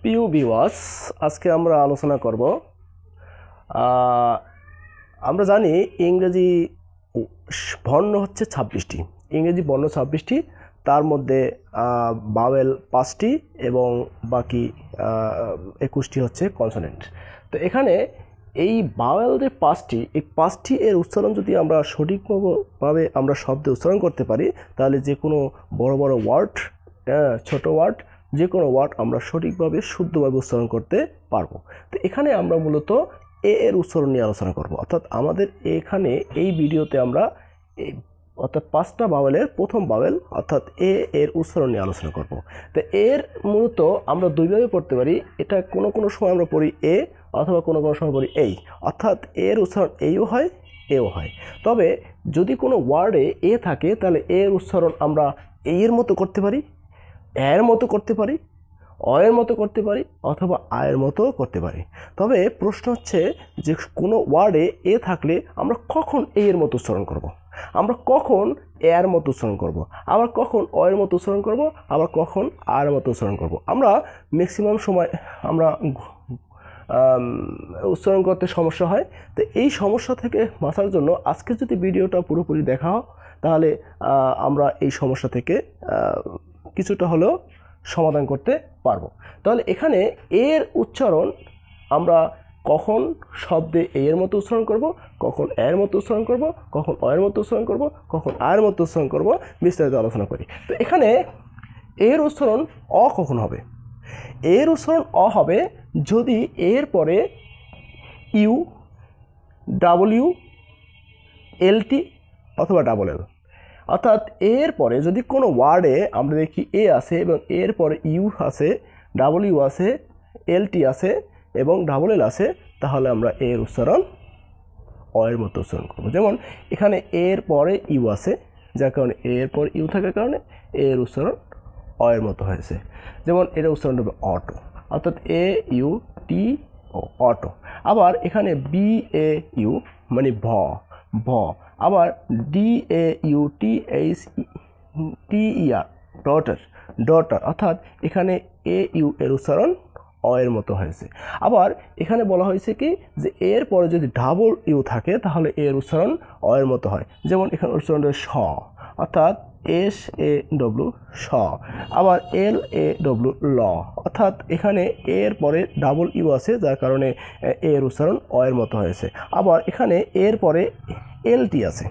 প্রিয় ভিউয়ার্স, আজকে আমরা আলোচনা করব। আমরা জানি ইংরেজি বর্ণ হচ্ছে 26টি, ইংরেজি বর্ণ 26টি, তার মধ্যে ভাওয়েল 5টি এবং বাকি 21টি হচ্ছে কনসোনেন্ট। তো এখানে এই ভাওয়েল যে 5টি, এই 5টি এর উচ্চারণ যদি আমরা সঠিকভাবে আমরা শব্দে উচ্চারণ করতে পারি, তাহলে যে কোনো বড় বড় ওয়ার্ড, ছোট ওয়ার্ড, যে কোনো ওয়ার্ড আমরা সঠিকভাবে শুদ্ধভাবে উচ্চারণ করতে পারবো। তো এখানে আমরা মূলত এ এর উচ্চারণ নিয়ে আলোচনা করব। অর্থাৎ আমাদের এখানে এই ভিডিওতে আমরা অর্থাৎ 5টা ভাওয়েলের প্রথম ভাওয়েল অর্থাৎ এ এর উচ্চারণ নিয়ে আলোচনা করব। তো এর মূলত আমরা দুইভাবে পড়তে পারি। এটা কোনো সময় আমরা পড়ি এ, অথবা কোনো সময় পড়ি এই, অর্থাৎ এর উচ্চারণ এইও হয় এও হয়। তবে যদি কোনো ওয়ার্ডে এ থাকে তাহলে এর উচ্চারণ আমরা এর মতো করতে পারি, এর মতো করতে পারি, অয়ের মতো করতে পারি, অথবা আয়ের মতো করতে পারি। তবে প্রশ্ন হচ্ছে যে কোনো ওয়ার্ডে এ থাকলে আমরা কখন এর মতো উচ্চারণ করব, আমরা কখন এর মতো উচ্চারণ করব, আবার কখন অয়ের মতো উচ্চারণ করব, আবার কখন আয়ের মতো উচ্চারণ করব। আমরা ম্যাক্সিমাম সময় আমরা উচ্চারণ করতে সমস্যা হয়। তো এই সমস্যা থেকে বাঁচার জন্য আজকে যদি ভিডিওটা পুরোপুরি দেখা হয়, তাহলে আমরা এই সমস্যা থেকে কিছুটা হলেও সমাধান করতে পারবো। তাহলে এখানে এর উচ্চারণ আমরা কখন শব্দে এর মতো উচ্চারণ করব, কখন এর মতো উচ্চারণ করব, কখন অয়ের মতো উচ্চারণ করব, কখন আয়ের মতো উচ্চারণ করব, বিস্তারিত আলোচনা করি। তো এখানে এর উচ্চারণ অ কখন হবে? এর উচ্চারণ অ হবে যদি এর পরে ইউ, ডাব্লিউ, এলটি অথবা ডাবল এল, অর্থাৎ এর পরে যদি কোনো ওয়ার্ডে আমরা দেখি এ আছে এবং এর পরে ইউ আছে, ডাবলিউ আছে, এলটি আছে এবং ডাবল এল আছে, তাহলে আমরা এর উচ্চারণ অয়ের মতো উচ্চারণ করব। যেমন এখানে এর পরে ইউ আছে, যার কারণে এর পর ইউ থাকার কারণে এর উচ্চারণ অয়ের মতো হয়েছে। যেমন এর উচ্চারণ হবে অটো, অর্থাৎ এ ইউ টি ও, অটো। আবার এখানে বি এ ইউ মানে ভ, ভ। আবার D A U T H T E R, daughter, daughter, অর্থাৎ এখানে এ ইউ এর উচ্চারণ অয়ের মতো হয়েছে। আবার এখানে বলা হয়েছে কি যে এর পরে যদি ডাবল ইউ থাকে তাহলে এর উচ্চারণ অয়ের মতো হয়। যেমন এখানে উচ্চারণ স, অর্থাৎ এস এ ডব্লু, স। আবার এল এ ডব্লু, ল, অর্থাৎ এখানে এর পরে ডাবল ইউ আছে, যার কারণে এর উচ্চারণ অয়ের মতো হয়েছে। আবার এখানে এর পরে এলটি আছে,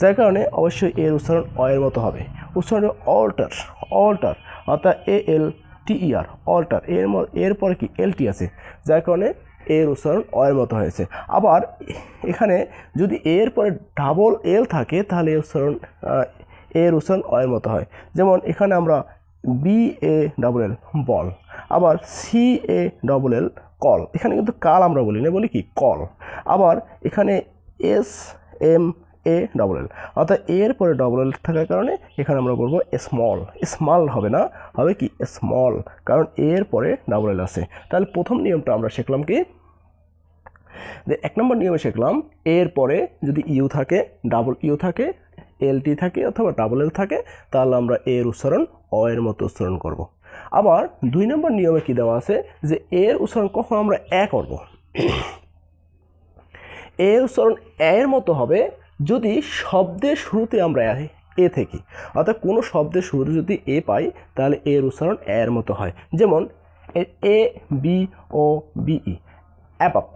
যার কারণে অবশ্যই এর উচ্চারণ অয়ের মতো হবে। উচ্চারণ অল্টার, অল্টার, অর্থাৎ এ এল টি ই আর, অল্টার। এর পরে কি এলটি আছে, যার কারণে এর উচ্চারণ অয়ের মতো হয়েছে। আবার এখানে যদি এর পরে ডাবল এল থাকে তাহলে এর উচ্চারণ অয়ের মতো হয়। যেমন এখানে আমরা B A double L, ball. আবার C A double L, call. এখানে কিন্তু কাল আমরা বলি না, বলি কি কল। আবার এখানে S M A double L, অর্থাৎ এর পরে ডবল এল থাকার কারণে এখানে আমরা বলবো স্মল, স্মল হবে না, হবে কি স্মল, কারণ এর পরে ডাবল এল আছে। তাহলে প্রথম নিয়মটা আমরা শিখলাম কি যে 1 নম্বর নিয়মে শিখলাম এর পরে যদি ইউ থাকে, ডাবল ইউ থাকে, এলটি থাকে অথবা ডাবল এল থাকে, তাহলে আমরা এর উচ্চারণ অ এর মতো উচ্চারণ করব। আবার 2 নম্বর নিয়মে কি দেওয়া আছে যে এর উচ্চারণ কখন আমরা এ করব? এর উচ্চারণ এর মতো হবে যদি শব্দের শুরুতে আমরা এ থেকে, অর্থাৎ কোনো শব্দের শুরুতে যদি এ পাই তাহলে এর উচ্চারণ এর মতো হয়। যেমন এ বি ও বিই, অ্যাবাপ,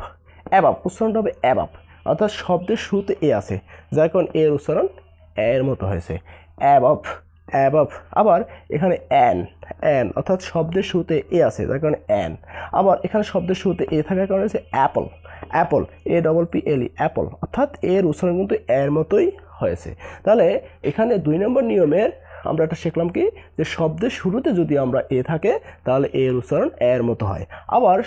অ্যাবাপ উচ্চারণটা হবে অ্যাবাপ, অর্থাৎ শব্দের শুরুতে এ আছে, যার কারণ এর উচ্চারণ এর মতো হয়েছে, অ্যাবাপ, অ্যাবাপ। আবার এখানে অ্যান, অ্যান, অর্থাৎ শব্দের শুরুতে এ আছে, যার কারণে অ্যান। আবার এখানে শব্দের শুরুতে এ থাকার কারণে হচ্ছে অ্যাপল, অ্যাপল, এ ডবল পি এল ই, অ্যাপল, অর্থাৎ এর উচ্চারণ কিন্তু এর মতোই হয়েছে। তাহলে এখানে 2 নম্বর নিয়মের আমরা একটা শিখলাম কি যে শব্দের শুরুতে যদি আমরা এ থাকে তাহলে এর উচ্চারণ এর মতো হয়। আবার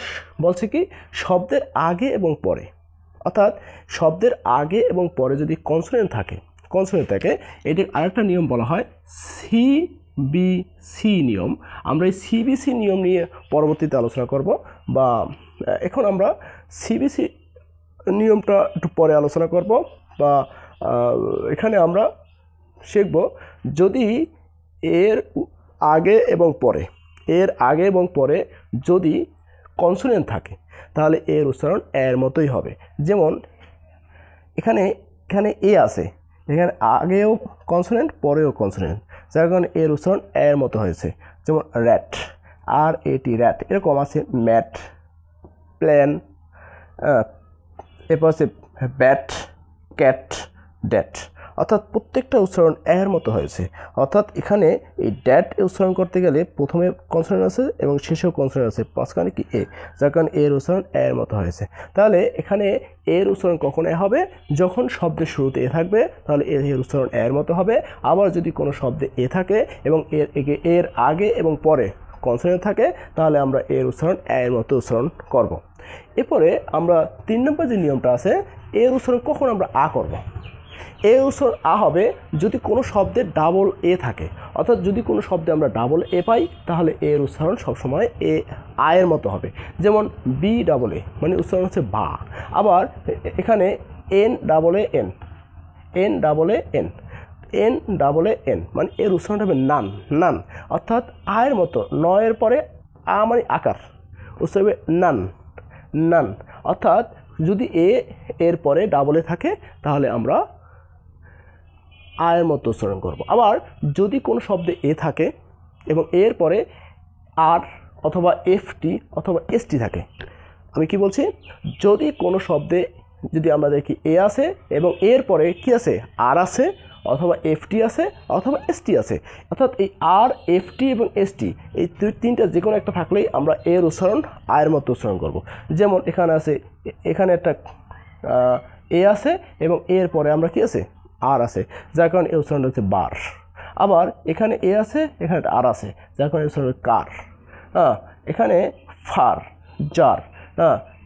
বলছে কি শব্দের আগে এবং পরে, অর্থাৎ শব্দের আগে এবং পরে যদি কনসোনেন্ট থাকে, কনসোনেন্ট থাকে, এটির আরেকটা নিয়ম বলা হয় সিবিসি নিয়ম। আমরা এই সিবিসি নিয়ম নিয়ে পরবর্তীতে আলোচনা করব, বা এখন আমরা সিবিসি নিয়মটা একটু পরে আলোচনা করব। বা এখানে আমরা শিখব যদি এর আগে এবং পরে এর আগে এবং পরে যদি কনসোনেন্ট থাকে তাহলে এর উচ্চারণ এর মতোই হবে। যেমন এখানে এখানে এ আছে, এখানে আগেও কনসোনেন্ট পরেও কনসোনেন্ট, যার কারণে এর উচ্চারণ এর মতো হয়েছে। যেমন র্যাট, আর এটি র্যাট, এরকম আছে ম্যাট, প্ল্যান, এরপর আছে ব্যাট, ক্যাট, ড্যাট, অর্থাৎ প্রত্যেকটা উচ্চারণ এর মতো হয়েছে। অর্থাৎ এখানে এই ড্যাট উচ্চারণ করতে গেলে প্রথমে কনসোনেন্ট আছে এবং শেষেও কনসোনেন্ট আছে, মাঝখানে কি এ, যার কারণে এর উচ্চারণ এর মতো হয়েছে। তাহলে এখানে এর উচ্চারণ কখন এ হবে? যখন শব্দের শুরুতে এ থাকবে তাহলে এর উচ্চারণ এর মতো হবে। আবার যদি কোনো শব্দে এ থাকে এবং এর আগে এবং পরে কনসোনেন্ট থাকে তাহলে আমরা এর উচ্চারণ এর মতো উচ্চারণ করব। এরপরে আমরা 3 নম্বর যে নিয়মটা আছে, এর উচ্চারণ কখন আমরা আ করব। এর উচ্চারণ আ হবে যদি কোনো শব্দে ডাবল এ থাকে, অর্থাৎ যদি কোনো শব্দে আমরা ডাবল এ পাই তাহলে এর উচ্চারণ সবসময় এ আয়ের মতো হবে। যেমন বি ডাবল এ মানে উচ্চারণ হচ্ছে বা। আবার এখানে N double A N, N double A N, N double A N মানে এর উচ্চারণটা হবে নান, নান, অর্থাৎ আয়ের মতো। নয়ের পরে আ মানে আকার, উচ্চারণ হবে নান, নান, অর্থাৎ যদি এর পরে ডাবল এ থাকে তাহলে আমরা আয়ের মতো উচ্চারণ করব। আবার যদি কোনো শব্দে এ থাকে এবং এর পরে আর অথবা এফটি অথবা এসটি থাকে, আমি কি বলছি, যদি কোনো শব্দে যদি আমরা দেখি এ আছে এবং এর পরে কি আছে, আর আছে অথবা এফটি আছে অথবা এসটি আছে, অর্থাৎ এই আর, এফটি এবং এসটি এই তিনটা যে কোনো একটা থাকলেই আমরা এর উচ্চারণ আয়ের মতো উচ্চারণ করব। যেমন এখানে আছে, এখানে একটা এ আছে এবং এর পরে আমরা কি আছে, আর আছে, যার কারণে এই উচ্চারণটা হচ্ছে বার। আবার এখানে এ আছে, এখানে আর আছে, যার কারণে উচ্চারণ হচ্ছে কার। এখানে ফার, জার।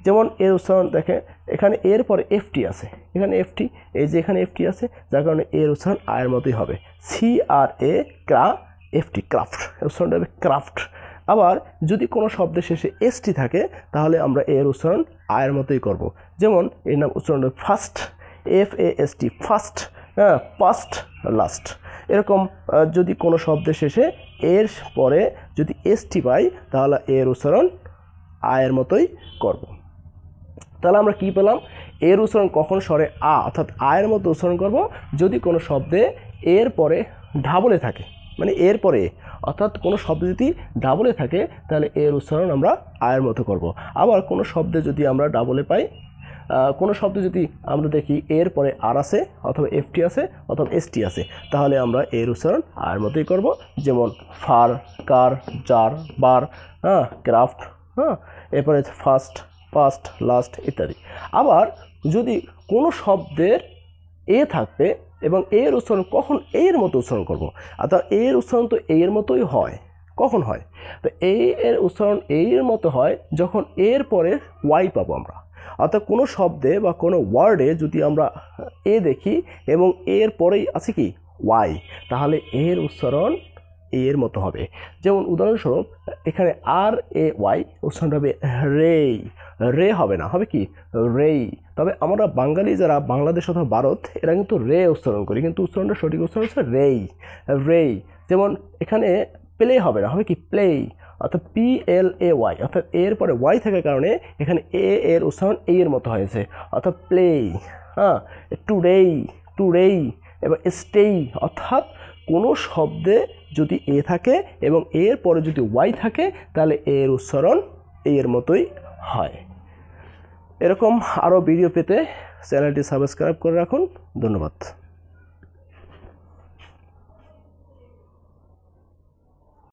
যেমন এর উচ্চারণ দেখে এখানে এর পরে এফটি আছে, এখানে এফটি, এই যে এখানে এফটি আছে, যার কারণে এর উচ্চারণ আয়ের মতোই হবে। সি আর এ ক্রা এফটি, ক্রাফট, উচ্চারণটা হবে ক্রাফট। আবার যদি কোনো শব্দের শেষে এসটি থাকে তাহলে আমরা এর উচ্চারণ আয়ের মতোই করব। যেমন এর নাম উচ্চারণ হবে first, F A S T, first, past, last. এরকম যদি কোনো শব্দের শেষে এর পরে যদি এসটি পাই তাহলে এর উচ্চারণ আয়ের মতোই করব। তাহলে আমরা কি পেলাম, এর উচ্চারণ কখন স্বরে আ অর্থাৎ আয়ের মতো উচ্চারণ করব যদি কোনো শব্দে এর পরে ডাবলে থাকে, মানে এর পরে অর্থাৎ কোনো শব্দ যদি ডাবলে থাকে তাহলে এর উচ্চারণ আমরা আয়ের মতো করব। আবার কোনো শব্দে যদি আমরা ডাবলে পাই, কোনো শব্দ যদি আমরা দেখি এর পরে আর আছে অথবা এফটি আছে অথবা এসটি আছে তাহলে আমরা এর উচ্চারণ আয়ের মতোই করব। যেমন ফার, কার, জার, বার, ক্রাফট, এরপরে ফার্স্ট, পাস্ট, লাস্ট ইত্যাদি। আবার যদি কোনো শব্দের এ থাকবে এবং এর উচ্চারণ কখন এর মতো উচ্চারণ করব, অর্থাৎ এর উচ্চারণ তো এর মতোই হয়, কখন হয়, তো এর উচ্চারণ এর মতো হয় যখন এর পরে ওয়াই পাবো আমরা। অর্থাৎ কোনো শব্দে বা কোনো ওয়ার্ডে যদি আমরা এ দেখি এবং এর পরেই আছে কি ওয়াই, তাহলে এর উচ্চারণ এর মতো হবে। যেমন উদাহরণস্বরূপ এখানে আর এ ওয়াই উচ্চারণ হবে রেই, রে হবে না, হবে কি রেই। তবে আমরা বাঙালি যারা বাংলাদেশ অথবা ভারত এরা কিন্তু রে উচ্চারণ করি, কিন্তু উচ্চারণটা সঠিক উচ্চারণ হচ্ছে রেই, রেই। যেমন এখানে প্লে হবে না, হবে কি প্লে, অর্থাৎ PLAY, অর্থাৎ এর পরে ওয়াই থাকার কারণে এখানে এর উচ্চারণ এর মতো হয়েছে, অর্থাৎ প্লে। Today, today. এবার স্টেই, অর্থাৎ কোনো শব্দে যদি এ থাকে এবং এর পরে যদি ওয়াই থাকে তাহলে এর উচ্চারণ এর মতোই হয়। এরকম আরও ভিডিও পেতে চ্যানেলটি সাবস্ক্রাইব করে রাখুন। ধন্যবাদ।